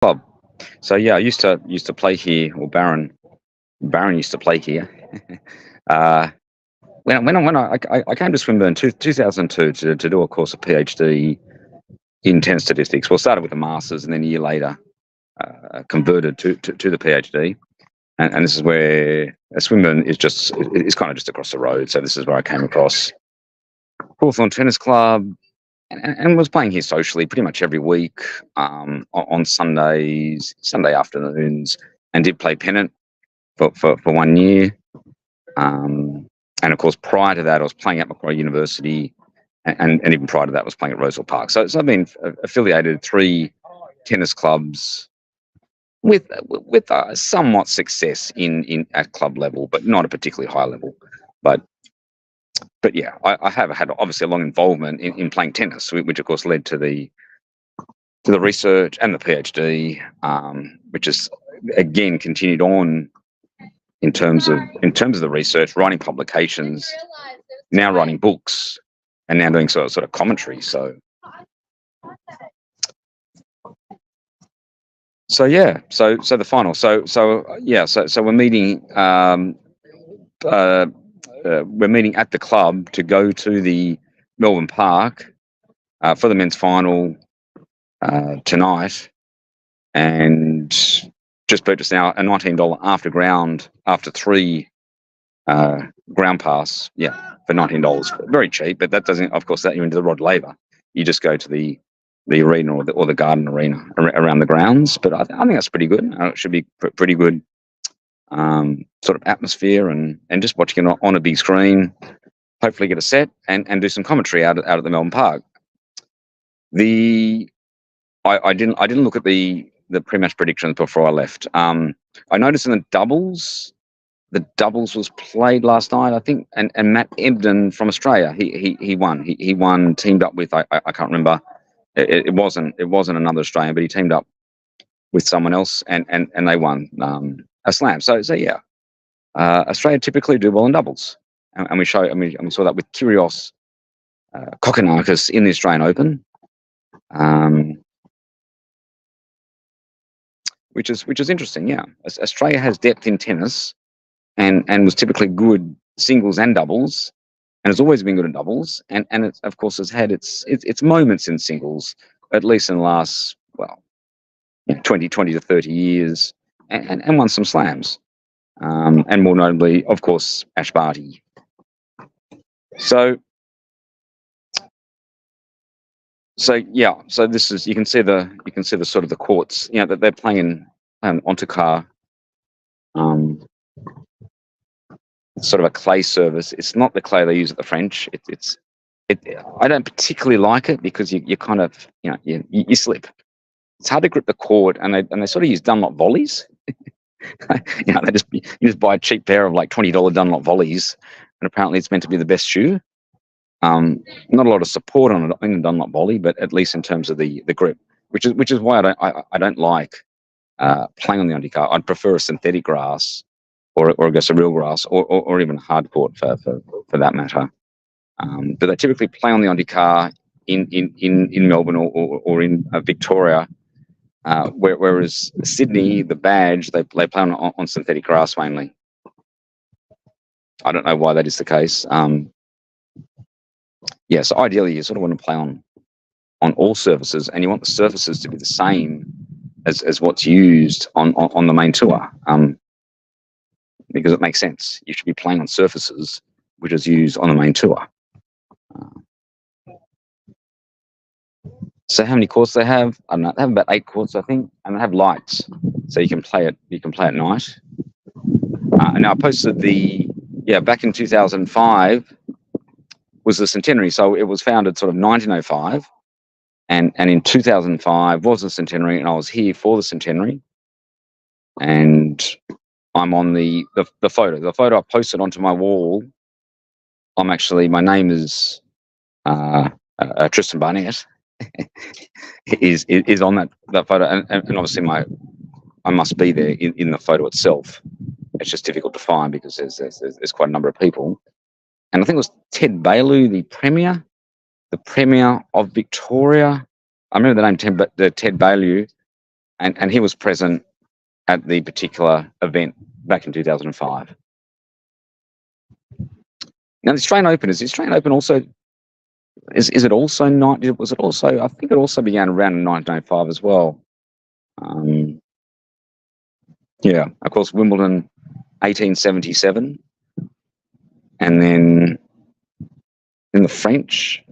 club. So yeah, I used to play here, or Baron used to play here. uh, when I came to Swinburne 2002 to do a course of PhD in tennis statistics. Well, started with a masters, and then a year later converted to the PhD. And this is where Swinburne is kind of just across the road. So this is where I came across Hawthorn Tennis Club, and was playing here socially pretty much every week, on Sundays, Sunday afternoons, and did play pennant for 1 year. And of course, prior to that, I was playing at Macquarie University, and even prior to that, I was playing at Roseville Park. So I've been affiliated 3 tennis clubs with somewhat success in at club level, but not a particularly high level. But yeah, I have had obviously a long involvement in playing tennis, which of course led to the research and the PhD, which is again continued on in terms of the research, writing publications, now writing books, and now doing sort of commentary. So yeah, so the final. So we're meeting. We're meeting at the club to go to the Melbourne Park for the men's final tonight, and just purchased now a $19 after 3 ground pass. Yeah, for $19, very cheap. But that doesn't, of course, that you're into the Rod Laver. You just go to the arena or the garden arena around the grounds. But I think that's pretty good. It should be pretty good sort of atmosphere, and just watching it on a big screen. Hopefully get a set and do some commentary out at the Melbourne Park. I didn't look at the pre-match predictions before I left. I noticed in the doubles was played last night, I think, and Matt Ebden from Australia, he won. He won, teamed up with I can't remember. It wasn't another Australian, but he teamed up with someone else, and they won a slam. So yeah, Australia typically do well in doubles, and we saw that with Kyrgios Kokkinakis in the Australian Open, which is interesting. Yeah, Australia has depth in tennis, and was typically good singles and doubles, and has always been good in doubles, and it of course has had its moments in singles, at least in the last 20 to 30 years, and won some slams, and more notably, of course, Ash Barty. So yeah, so this is, you can see the sort of the courts, that they're playing in Ontakar, sort of a clay surface. It's not the clay they use at the French. I don't particularly like it because you kind of you slip. It's hard to grip the court, and they sort of use Dunlop volleys. You just buy a cheap pair of like $20 Dunlop volleys, and apparently it's meant to be the best shoe. Not a lot of support on it in a Dunlop volley, but at least in terms of the grip, which is why I don't like playing on the undercard. I'd prefer a synthetic grass, or I guess a real grass, or even a hard court for that matter. But they typically play on the undercard in Melbourne or in Victoria, whereas Sydney, the Badge, they play on synthetic grass mainly. I don't know why that is the case. Yeah, so ideally you sort of want to play on all surfaces, and you want the surfaces to be the same as what's used on the main tour, because it makes sense. You should be playing on surfaces which is used on the main tour. So how many courts they have? I don't know. They have about 8 courts, I think, and they have lights, so you can play at night. And I posted back in 2005 was the centenary. So it was founded sort of 1905, and in 2005 was the centenary, and I was here for the centenary. And I'm on the photo. The photo I posted onto my wall. My name is Tristan Barnett. is on that photo, and obviously I must be there in the photo itself. It's just difficult to find because there's quite a number of people. And I think it was Ted Baillieu, the Premier of Victoria. I remember the name Ted Baillieu. and he was present at the particular event back in 2005. Now, the Australian Open, is the Australian Open also, is it also not, was it also, I think it also began around in 1905 as well. Yeah, of course, Wimbledon, 1877, and then the French,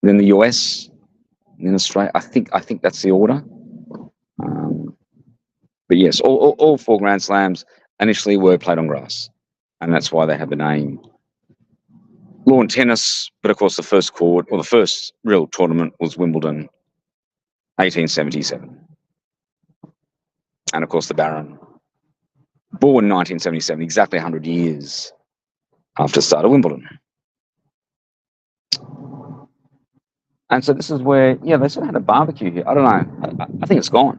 then the US, then Australia. I think that's the order. But yes, all four Grand Slams initially were played on grass, and that's why they had the name lawn tennis. But of course, the first court, or the first real tournament, was Wimbledon, 1877, and of course the Barron, born 1977, exactly 100 years after the start of Wimbledon. And so this is where, yeah, they sort of had a barbecue here. I don't know. I think it's gone.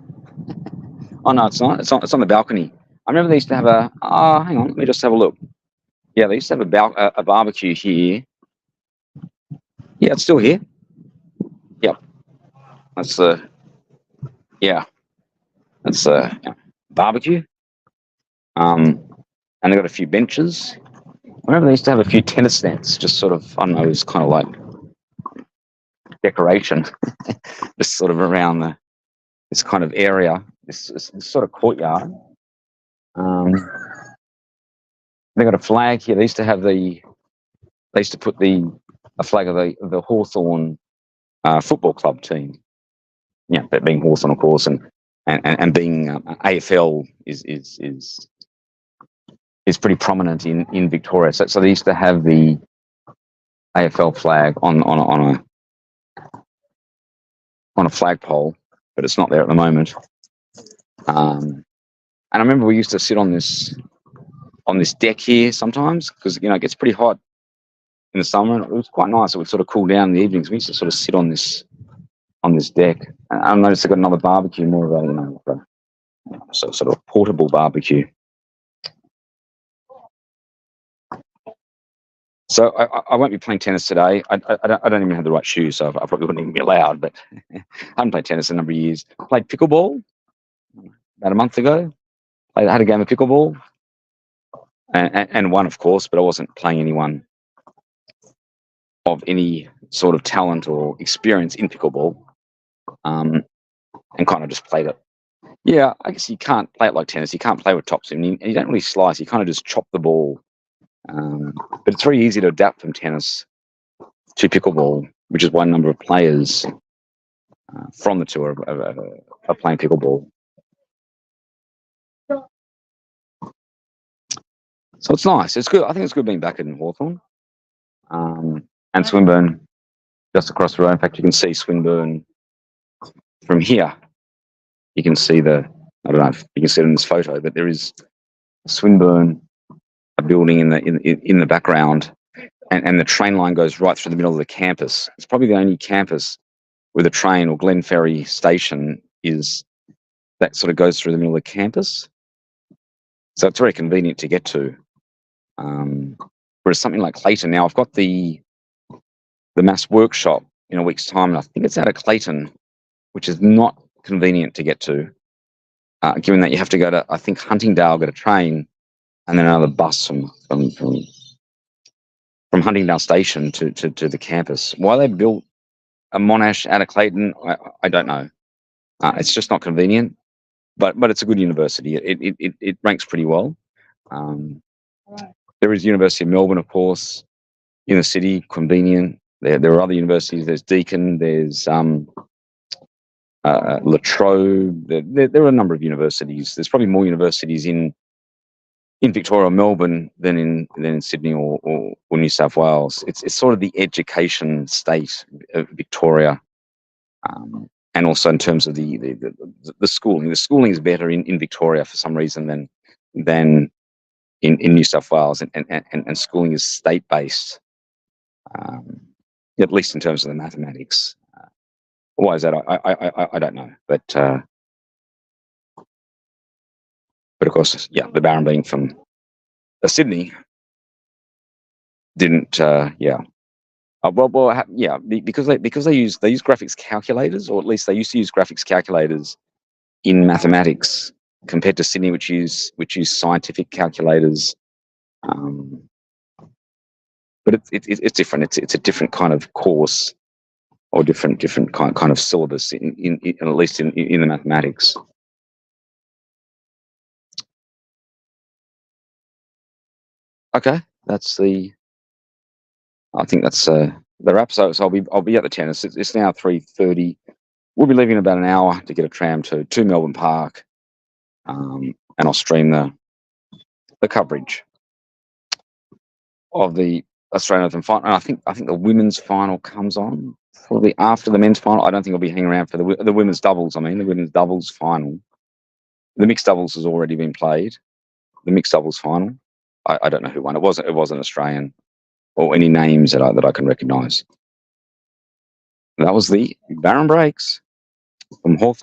Oh no, it's not. It's on the balcony. I remember they used to have a. Oh, hang on. Let me just have a look. Yeah, they used to have a barbecue here. Yeah, it's still here. Yep. That's the. Yeah. That's the barbecue. And they got a few benches. I remember they used to have a few tennis nets, just sort of. I don't know. It was kind of like decoration, just sort of around this kind of area, this sort of courtyard. They got a flag here. They used to put a flag of the Hawthorn football club team. Yeah, but being Hawthorn, of course, and being AFL is pretty prominent in Victoria. So they used to have the AFL flag on a flagpole, but it's not there at the moment. And I remember we used to sit on this deck here sometimes, because it gets pretty hot in the summer, and it was quite nice. It would sort of cool down in the evenings. We used to sort of sit on this deck. And I noticed they got another barbecue, more of a sort of portable barbecue. So I won't be playing tennis today. I don't even have the right shoes, so I probably wouldn't even be allowed. But I haven't played tennis in a number of years. I played pickleball about a month ago. I had a game of pickleball and won, of course, but I wasn't playing anyone of any sort of talent or experience in pickleball, and kind of just played it. Yeah, I guess you can't play it like tennis. You can't play with topspin. You don't really slice. You kind of just chop the ball. But it's very easy to adapt from tennis to pickleball, which is why a number of players from the tour are playing pickleball. So it's nice. It's good. I think it's good being back in Hawthorn. And Swinburne, just across the road. In fact, you can see Swinburne from here. You can see I don't know if you can see it in this photo, but there is Swinburne, a building in the background, and the train line goes right through the middle of the campus. It's probably the only campus with a train, or Glenferrie station is that sort of goes through the middle of the campus. So it's very convenient to get to. Whereas something like Clayton, now I've got the mass workshop in a week's time, and I think it's out of Clayton, which is not convenient to get to, given that you have to go to, I think, Huntingdale, get a train, and then another bus from Huntingdale Station to the campus. Why they built a Monash out of Clayton, I don't know. It's just not convenient, but it's a good university. It ranks pretty well. There is University of Melbourne, of course, in the city, convenient. There are other universities. There's Deakin. There's La Trobe. There are a number of universities. There's probably more universities in Victoria or Melbourne than in Sydney or New South Wales. It's sort of the education state of Victoria, and also in terms of the schooling. The schooling is better in Victoria for some reason than in New South Wales, and schooling is state based, at least in terms of the mathematics. Why is that? I don't know, but of course, yeah, the Baron being from Sydney didn't, yeah. Yeah, because they use graphics calculators, or at least they used to use graphics calculators in mathematics compared to Sydney, which use scientific calculators. Um, but it's different. It's a different kind of course or different kind of syllabus in at least in the mathematics. Okay, that's the. I think that's the wrap. So I'll be at the tennis. It's now 3:30. We'll be leaving in about an hour to get a tram to Melbourne Park, and I'll stream the coverage of the Australian Open final. And I think the women's final comes on probably after the men's final. I don't think I'll be hanging around for the women's doubles. I mean, the women's doubles final. The mixed doubles has already been played. The mixed doubles final. I don't know who won. It wasn't Australian or any names that I can recognise. That was the Barron Breaks from Hawthorn.